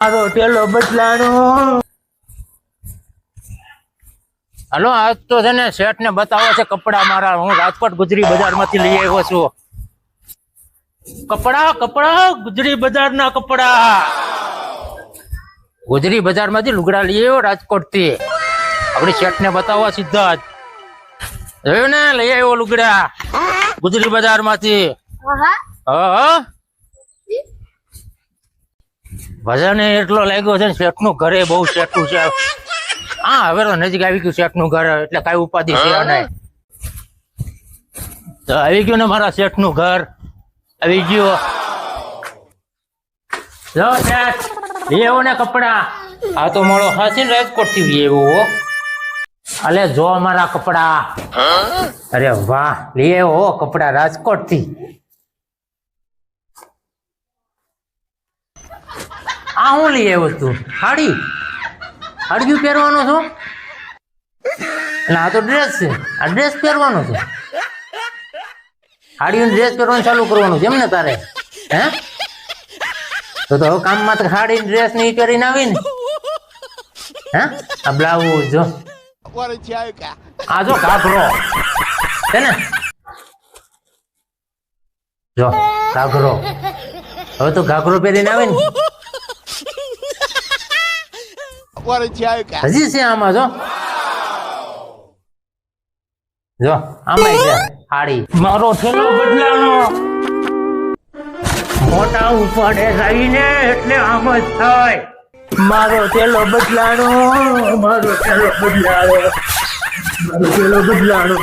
મારો ટેલો બદલાણો. હાલો આજ તો છે ને શેઠ ને બતાવો છે કપડા મારા. હું રાજકોટ ગુજરી બજાર માંથી લઈ આવ્યો છું. કપડા ગુજરી બજાર ના કપડા. ગુજરી બજાર માંથી લુગડા લઈ આવ્યો રાજકોટ થી. આપડી શેઠ ને બતાવવા સીધા જ જોયું ને, લઈ આવ્યો લુગડા ગુજરી બજાર માંથી. વજન એટલો લાગ્યો છે ને શેઠ નું ઘરે બહુ શેઠું છે. હા હવે તો નજીક આવી ગયું શેઠ નું ઘર, એટલે કઈ ઉપાધિ છે નહીં. તો આવી ગયું ને મારા શેઠ નું ઘર આવી ગયું. જો શેઠ લઈ આવ્યો ને કપડા. આ તો મારો હાસી ને રાજકોટ થી લઈ આવ્યો. અલે જો મારા કપડા. અરે વાહ, લઈ આવ્યો કપડા રાજકોટ થી. આ હું લઈ આવ્યો તું? સાડી હાડિયું પહેરવાનો છો? આ તો ડ્રેસ છે. આ ડ્રેસ પહેરવાનો છે. હાડિયું ડ્રેસ પહેરવાનું ચાલુ કરવાનું છે એમ ને તારે? હે તો હવે કામમાં તો હાડી ડ્રેસ નહીં પહેરીને આવી ને. હે આ બ્લાઉઝ જો, આ જો ઘાઘરો છે ને, જો ઘાઘરો. હવે તો ઘાઘરો પહેરીને આવે ને. હજી છે આમાં જો, જો આમાં છે હાડી. મારો થેલો બદલાનો. મોટા ઉપાડે જઈને એટલે આમ જ થાય. મારો થેલો બદલાનો. મારો થેલો બદલાનો. મારો થેલો બદલાનો.